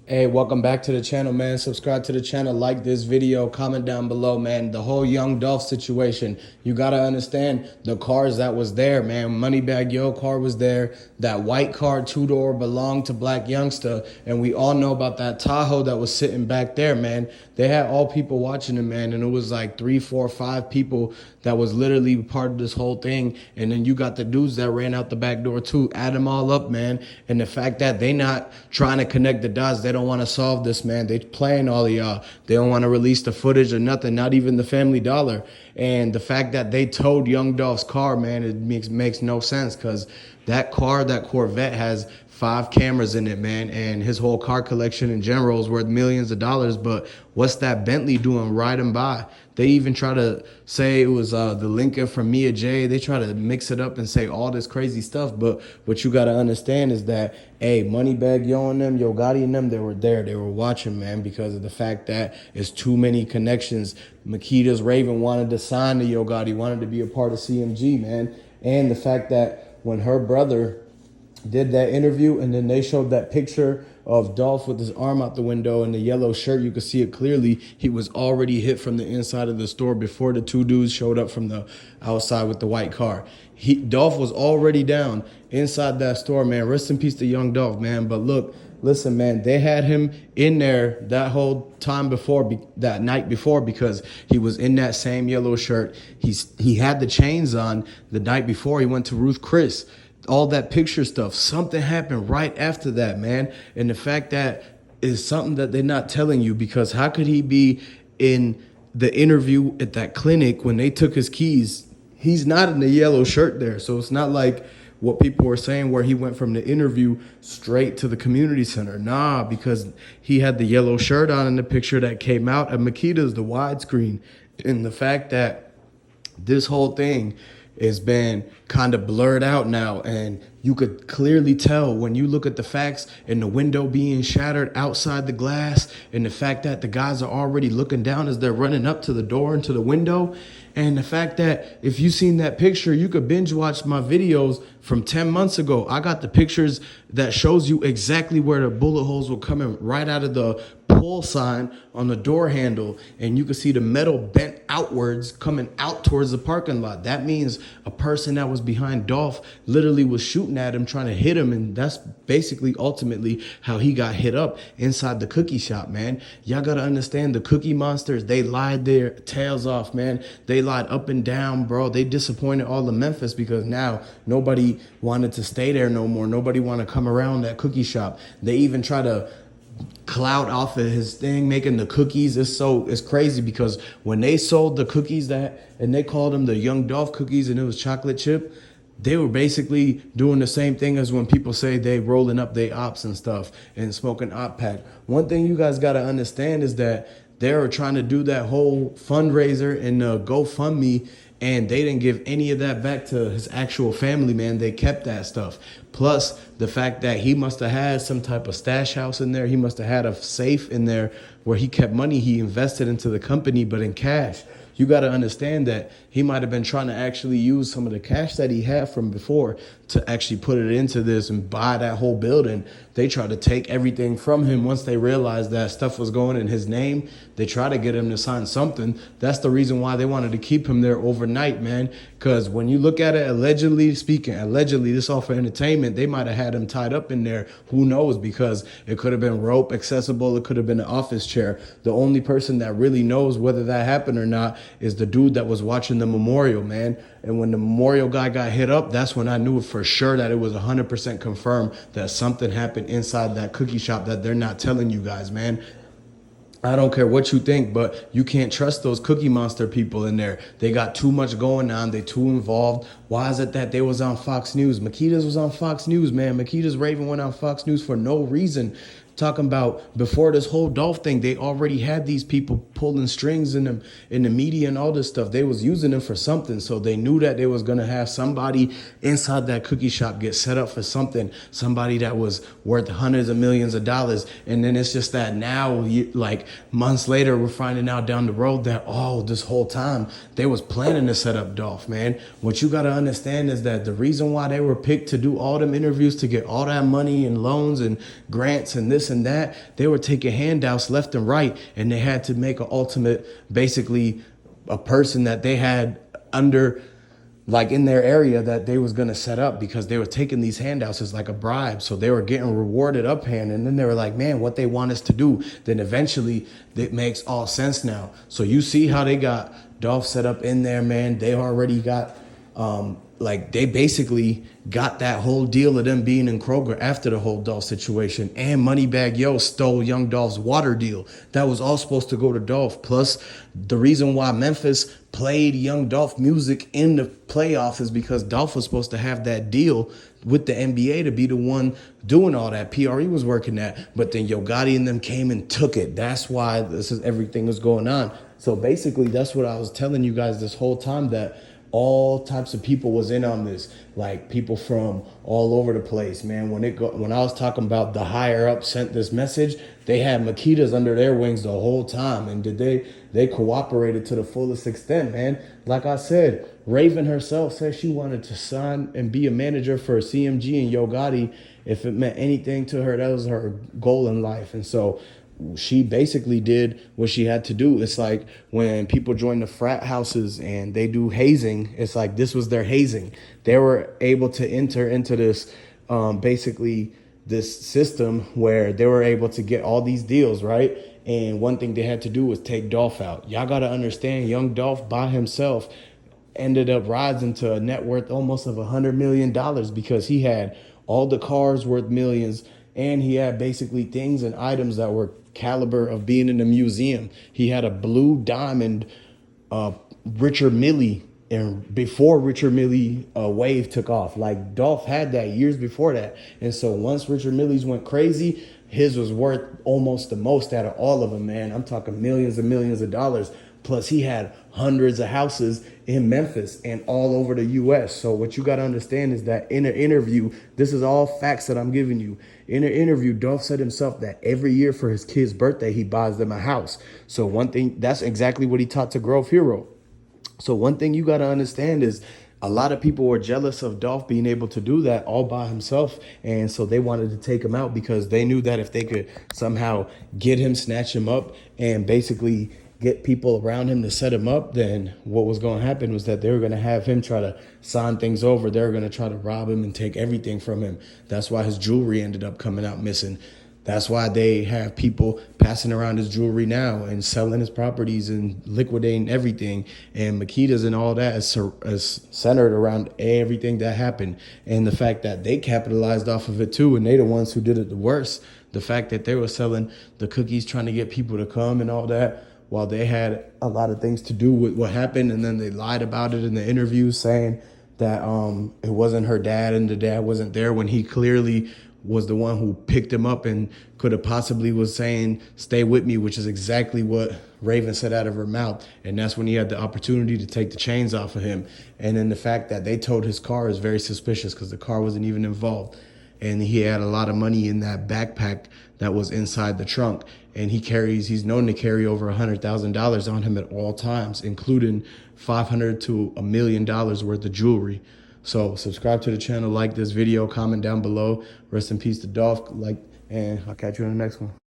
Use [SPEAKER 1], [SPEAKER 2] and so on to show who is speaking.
[SPEAKER 1] Hey, welcome back to the channel, man. Subscribe to the channel, like this video, comment down below, man. The whole Young Dolph situation, you got to understand the cars that was there, man. Moneybag Yo car was there. That white car, two-door, belonged to Blac Youngsta. And we all know about that Tahoe that was sitting back there, man. They had all people watching it, man. And it was like 3, 4, 5 people that was literally part of this whole thing. And then you got the dudes that ran out the back door too. Add them all up, man. And the fact that they not trying to connect the dots, they don't want to solve this, man. They playing all of y'all. They don't want to release the footage or nothing, not even the Family Dollar. And the fact that they towed Young Dolph's car, man, it makes no sense, because that car, that Corvette, has 5 cameras in it, man, and his whole car collection in general is worth millions of dollars. But what's that Bentley doing riding by? They even try to say it was the Lincoln from Mia J. They try to mix it up and say all this crazy stuff. But what you got to understand is that, hey, Moneybag Yo and them, Yo Gotti and them, they were there. They were watching, man, because of the fact that it's too many connections. Makedas Raven wanted to sign to Yo Gotti, wanted to be a part of CMG, man. And the fact that when her brother did that interview and then they showed that picture of Dolph with his arm out the window in the yellow shirt, you could see it clearly. He was already hit from the inside of the store before the 2 dudes showed up from the outside with the white car. Dolph was already down inside that store, man. Rest in peace to Young Dolph, man. But look, listen, man, they had him in there that whole time before, that night before, because he was in that same yellow shirt. He had the chains on the night before he went to Ruth Chris. All that picture stuff, something happened right after that, man. And the fact that is something that they're not telling you, because how could he be in the interview at that clinic when they took his keys? He's not in the yellow shirt there. So it's not like what people were saying where he went from the interview straight to the community center. Nah, because he had the yellow shirt on in the picture that came out at Makedas, the widescreen. And the fact that this whole thing has been kind of blurred out now, and you could clearly tell when you look at the facts and the window being shattered outside the glass, and the fact that the guys are already looking down as they're running up to the door and to the window. And the fact that if you seen that picture, you could binge watch my videos from 10 months ago. I got the pictures that shows you exactly where the bullet holes were coming right out of the pull sign on the door handle. And you can see the metal bent outwards coming out towards the parking lot. That means a person that was behind Dolph literally was shooting at him, trying to hit him. And that's basically ultimately how he got hit up inside the cookie shop, man. Y'all got to understand, the Cookie Monsters, they lied their tails off, man. They lied up and down, bro. They disappointed all of Memphis, because now nobody wanted to stay there no more. Nobody wanted to come around that cookie shop. They even try to clout off of his thing, making the cookies. It's crazy, because when they sold the cookies and they called them the Young Dolph cookies and it was chocolate chip, they were basically doing the same thing as when people say they rolling up their ops and stuff and smoking op pack. One thing you guys got to understand is that they were trying to do that whole fundraiser and GoFundMe, and they didn't give any of that back to his actual family, man. They kept that stuff. Plus the fact that he must have had some type of stash house in there. He must have had a safe in there where he kept money he invested into the company, but in cash. You got to understand that he might have been trying to actually use some of the cash that he had from before to actually put it into this and buy that whole building. They tried to take everything from him once they realized that stuff was going in his name. They tried to get him to sign something. That's the reason why they wanted to keep him there overnight, man. Because when you look at it, allegedly speaking, this all for entertainment, they might have had him tied up in there. Who knows? Because it could have been rope accessible. It could have been an office chair. The only person that really knows whether that happened or not is the dude that was watching the memorial, man. And when the memorial guy got hit up, that's when I knew for sure that it was 100% confirmed that something happened inside that cookie shop that they're not telling you guys, man. I don't care what you think, but you can't trust those Cookie Monster people in there. They got too much going on. They too involved. Why is it that they was on Fox News? Makedas was on Fox News, man. Makedas Raven went on Fox News for no reason. Talking about before this whole Dolph thing, they already had these people pulling strings in them in the media and all this stuff. They was using them for something, so they knew that they was gonna have somebody inside that cookie shop get set up for something, somebody that was worth hundreds of millions of dollars. And then it's just that now, like months later, we're finding out down the road that, oh, this whole time they was planning to set up Dolph, man. What you gotta understand is that the reason why they were picked to do all them interviews, to get all that money and loans and grants and this this and that. They were taking handouts left and right, and they had to make an ultimate, basically a person that they had under, like in their area, that they was going to set up, because they were taking these handouts as like a bribe. So they were getting rewarded uphand. And then they were like, man, what they want us to do. Then eventually it makes all sense now. So you see how they got Dolph set up in there, man. They already got, like they basically got that whole deal of them being in Kroger after the whole Dolph situation. And Moneybagg Yo stole Young Dolph's water deal. That was all supposed to go to Dolph. Plus, the reason why Memphis played Young Dolph music in the playoffs is because Dolph was supposed to have that deal with the NBA to be the one doing all that. PRE was working that. But then Yo Gotti and them came and took it. That's why everything was going on. So basically, that's what I was telling you guys this whole time, that all types of people was in on this, like people from all over the place, man. When I was talking about the higher up sent this message, they had Makedas under their wings the whole time, and they cooperated to the fullest extent, man. Like I said, Raven herself said she wanted to sign and be a manager for CMG and Yo Gotti if it meant anything to her. That was her goal in life, and so she basically did what she had to do. It's like when people join the frat houses and they do hazing, it's like this was their hazing. They were able to enter into this, basically this system where they were able to get all these deals, right? And one thing they had to do was take Dolph out. Y'all got to understand, young Dolph by himself ended up rising to a net worth almost of $100 million, because he had all the cars worth millions, and he had basically things and items that were caliber of being in a museum. He had a blue diamond Richard Mille, and before Richard Mille wave took off. Like Dolph had that years before that. And so once Richard Mille's went crazy, his was worth almost the most out of all of them, man. I'm talking millions and millions of dollars. Plus, he had hundreds of houses in Memphis and all over the U.S. So what you got to understand is that in an interview, this is all facts that I'm giving you. In an interview, Dolph said himself that every year for his kid's birthday, he buys them a house. So one thing, that's exactly what he taught to Growth Hero. So one thing you got to understand is a lot of people were jealous of Dolph being able to do that all by himself. And so they wanted to take him out because they knew that if they could somehow get him, snatch him up, and basically get people around him to set him up, then what was going to happen was that they were going to have him try to sign things over. They were going to try to rob him and take everything from him. That's why his jewelry ended up coming out missing. That's why they have people passing around his jewelry now and selling his properties and liquidating everything. And Makedas and all that is centered around everything that happened. And the fact that they capitalized off of it too, and they the ones who did it the worst. The fact that they were selling the cookies, trying to get people to come and all that, while they had a lot of things to do with what happened. And then they lied about it in the interviews, saying that it wasn't her dad and the dad wasn't there, when he clearly was the one who picked him up and could have possibly was saying, stay with me, which is exactly what Raven said out of her mouth. And that's when he had the opportunity to take the chains off of him. And then the fact that they towed his car is very suspicious, because the car wasn't even involved. And he had a lot of money in that backpack that was inside the trunk. And he's known to carry over $100,000 on him at all times, including $500 to $1 million worth of jewelry. So subscribe to the channel, like this video, comment down below. Rest in peace to Dolph, and I'll catch you in the next one.